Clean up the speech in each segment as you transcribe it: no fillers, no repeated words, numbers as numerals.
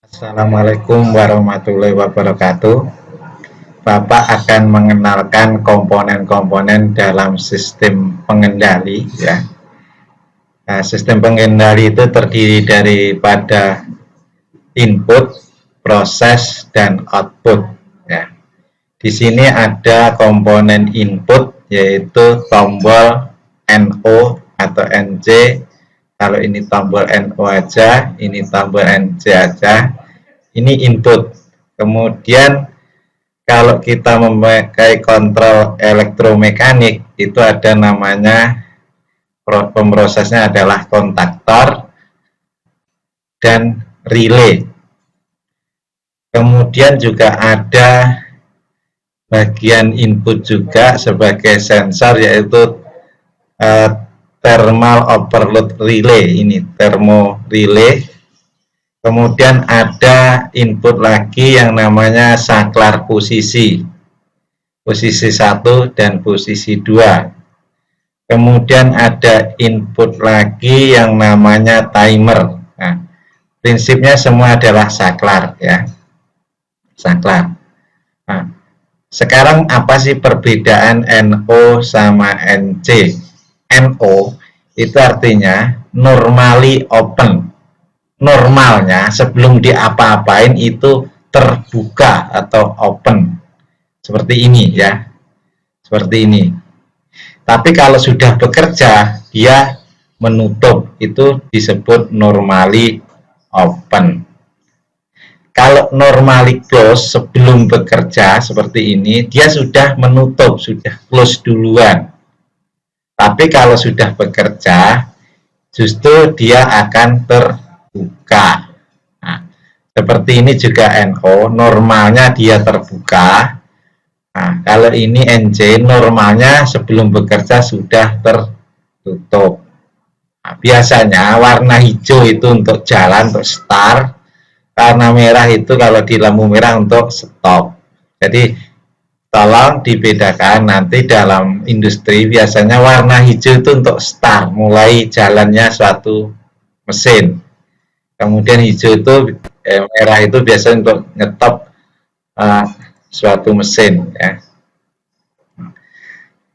Assalamualaikum warahmatullahi wabarakatuh. Bapak akan mengenalkan komponen-komponen dalam sistem pengendali ya. Nah, sistem pengendali itu terdiri daripada input, proses, dan output ya. Di sini ada komponen input yaitu tombol NO atau NC. Kalau ini tombol NO aja, ini tombol NC aja. Ini input. Kemudian kalau kita memakai kontrol elektromekanik, itu ada namanya, pemrosesnya adalah kontaktor dan relay. Kemudian juga ada bagian input juga sebagai sensor, yaitu thermal overload relay. Ini thermo relay. Kemudian ada input lagi yang namanya saklar posisi 1 dan posisi 2. Kemudian ada input lagi yang namanya timer. Nah, prinsipnya semua adalah saklar ya, saklar. Nah, sekarang apa sih perbedaan NO sama NC? NO itu artinya normally open. Normalnya sebelum diapa-apain itu terbuka atau open, seperti ini ya, seperti ini. Tapi kalau sudah bekerja dia menutup, itu disebut normally open. Kalau normally close sebelum bekerja seperti ini, dia sudah menutup, sudah close duluan. Tapi kalau sudah bekerja justru dia akan terbuka. Nah, seperti ini juga NO, normalnya dia terbuka. Nah, kalau ini NC, normalnya sebelum bekerja sudah tertutup. Nah, biasanya warna hijau itu untuk jalan, untuk start. Warna merah itu kalau di lampu merah untuk stop. Jadi tolong dibedakan, nanti dalam industri biasanya warna hijau itu untuk start, mulai jalannya suatu mesin. Kemudian hijau itu merah itu biasanya untuk nyetop suatu mesin ya.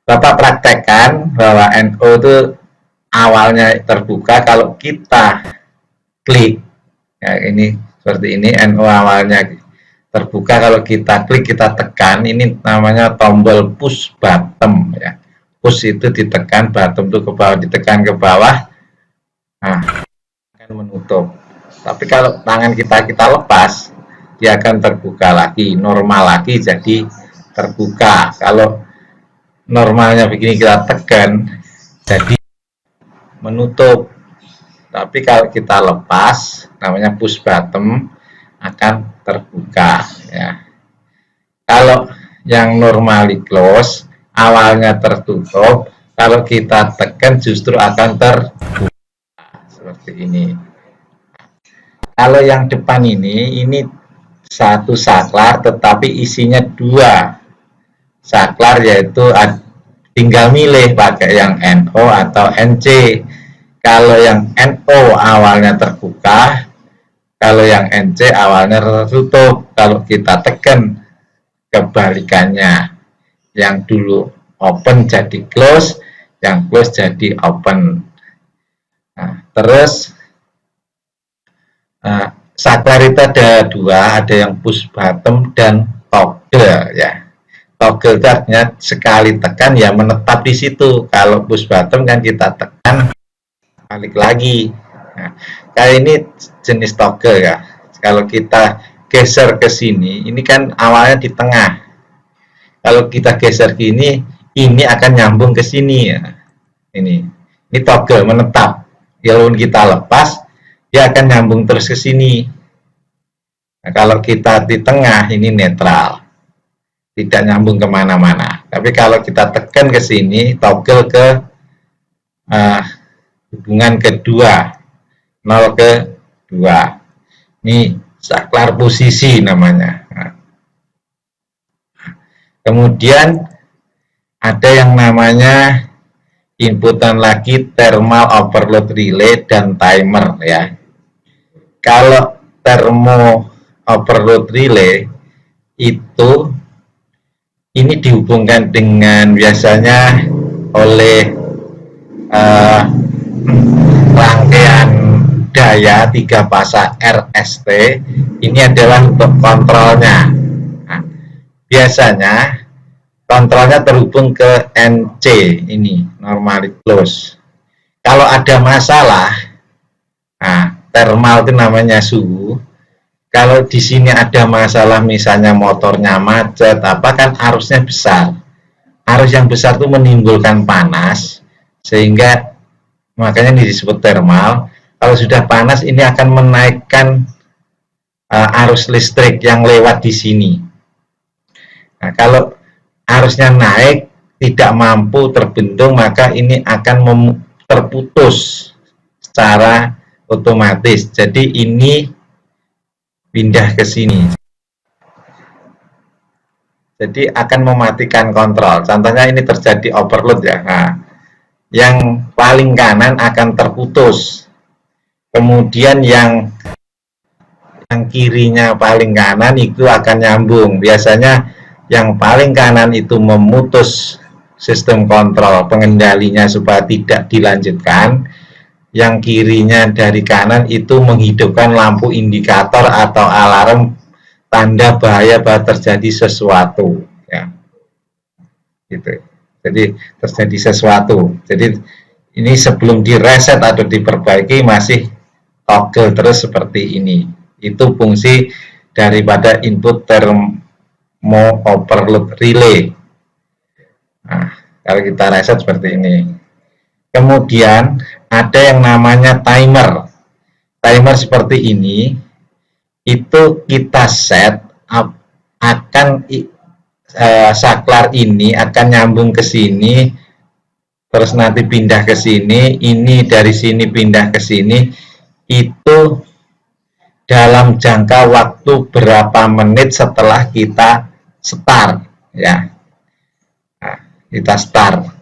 Bapak praktekkan bahwa NO itu awalnya terbuka, kalau kita klik ya, ini seperti ini, NO awalnya terbuka, kalau kita klik, kita tekan, ini namanya tombol push bottom ya. Push itu ditekan, bottom itu ke bawah, ditekan ke bawah, nah akan menutup. Tapi kalau tangan kita lepas, dia akan terbuka lagi, normal lagi, jadi terbuka. Kalau normalnya begini kita tekan, jadi menutup. Tapi kalau kita lepas, namanya push bottom, akan terbuka ya. Kalau yang normally close, awalnya tertutup, kalau kita tekan justru akan terbuka seperti ini. Kalau yang depan ini satu saklar tetapi isinya 2 saklar, yaitu tinggal milih pakai yang NO atau NC. Kalau yang NO awalnya terbuka, kalau yang NC awalnya tertutup. Kalau kita tekan, kebalikannya, yang dulu open jadi close, yang close jadi open. Nah, terus saklar itu ada 2, ada yang push bottom dan toggle ya. Toggle itu artinya sekali tekan ya menetap di situ. Kalau push bottom kan kita tekan balik lagi. Nah, kayak ini jenis toggle ya. Kalau kita geser ke sini, ini kan awalnya di tengah. Kalau kita geser gini, ini akan nyambung ke sini ya. Ini toggle menetap. Walaupun kita lepas, dia akan nyambung terus ke sini. Nah, kalau kita di tengah, ini netral, tidak nyambung kemana-mana. Tapi kalau kita tekan ke sini, toggle ke hubungan kedua, 0 ke 2. Ini saklar posisi namanya. Nah, kemudian ada yang namanya inputan lagi, thermal overload relay dan timer ya. Kalau thermo overload relay itu ini dihubungkan dengan biasanya oleh rangkaian daya 3 fasa RST. Ini adalah untuk kontrolnya. Nah, biasanya kontrolnya terhubung ke NC ini, normally close. Kalau ada masalah, nah, thermal itu namanya suhu. Kalau di sini ada masalah, misalnya motornya macet, apa kan arusnya besar. Arus yang besar itu menimbulkan panas, sehingga makanya ini disebut thermal. Kalau sudah panas, ini akan menaikkan arus listrik yang lewat di sini. Nah, kalau arusnya naik, tidak mampu terbendung, maka ini akan terputus secara otomatis. Jadi ini pindah ke sini, jadi akan mematikan kontrol. Contohnya ini terjadi overload ya. Nah, yang paling kanan akan terputus, kemudian yang kirinya paling kanan itu akan nyambung. Biasanya yang paling kanan itu memutus sistem kontrol pengendalinya supaya tidak dilanjutkan. Yang kirinya dari kanan itu menghidupkan lampu indikator atau alarm tanda bahaya bahwa terjadi sesuatu ya. Gitu. Jadi terjadi sesuatu. Jadi ini sebelum direset atau diperbaiki masih toggle terus seperti ini. Itu fungsi daripada input thermo overload relay. Nah, kalau kita reset seperti ini. Kemudian ada yang namanya timer. Timer seperti ini, itu kita set akan saklar ini akan nyambung ke sini, terus nanti pindah ke sini, ini dari sini pindah ke sini, itu dalam jangka waktu berapa menit setelah kita start ya. Nah, kita start.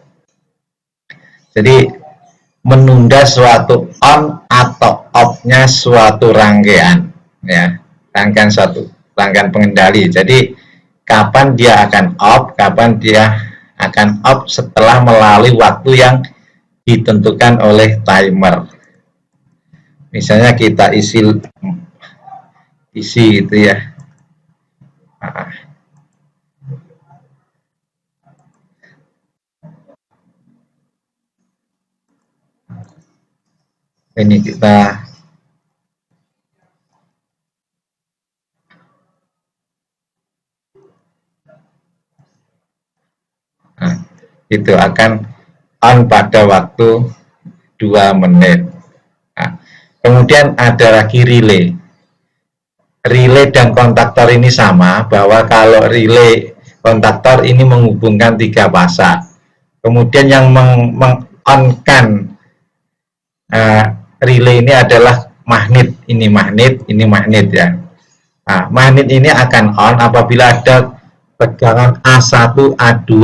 Jadi menunda suatu on atau off-nya suatu rangkaian ya, rangkaian pengendali. Jadi kapan dia akan off, kapan dia akan off setelah melalui waktu yang ditentukan oleh timer. Misalnya kita isi itu ya. Nah, ini kita itu akan on pada waktu 2 menit. Nah, kemudian ada lagi relay. Relay dan kontaktor ini sama, bahwa kalau relay kontaktor ini menghubungkan 3 fasa. Kemudian yang meng-on-kan relay ini adalah magnet. Ini magnet ya. Nah, magnet ini akan on apabila ada tegangan A1, A2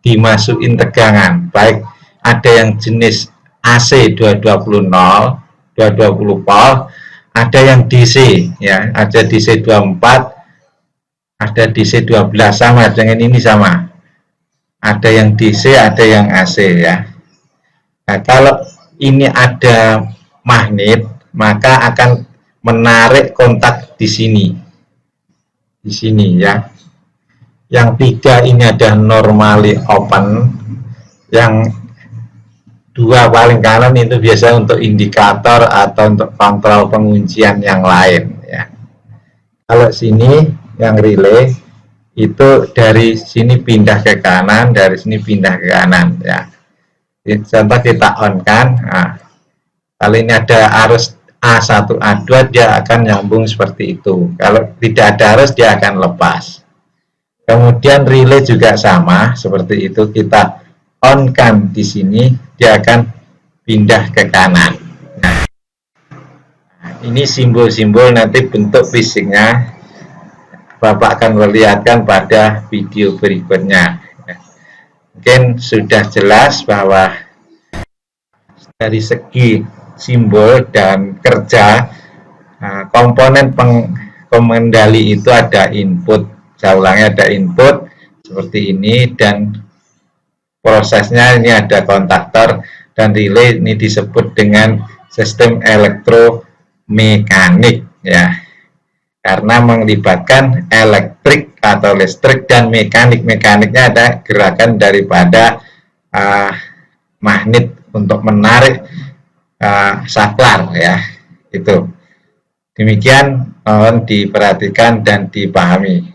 dimasukin tegangan, baik ada yang jenis AC 220 volt, ada yang DC ya, ada DC 24, ada DC 12, sama dengan ini sama, ada yang DC, ada yang AC ya. Nah, kalau ini ada magnet, maka akan menarik kontak di sini ya. Yang 3 ini ada normally open, yang 2 paling kanan itu biasa untuk indikator atau untuk kontrol penguncian yang lain ya. Kalau sini yang relay itu dari sini pindah ke kanan, dari sini pindah ke kanan ya. Contoh kita on kan, nah, kalau ini ada arus A1, A2 dia akan nyambung seperti itu. Kalau tidak ada arus dia akan lepas. Kemudian relay juga sama seperti itu, kita on kan di sini, dia akan pindah ke kanan. Nah, ini simbol-simbol nanti bentuk fisiknya Bapak akan melihatkan pada video berikutnya. Mungkin sudah jelas bahwa dari segi simbol dan kerja komponen pengendali itu ada input, saya ulangi, ada input seperti ini, dan prosesnya ini ada kontaktor dan relay. Ini disebut dengan sistem elektromekanik ya, karena melibatkan elektrik atau listrik dan mekanik. Mekaniknya ada gerakan daripada magnet untuk menarik saklar ya. Itu demikian, mohon diperhatikan dan dipahami.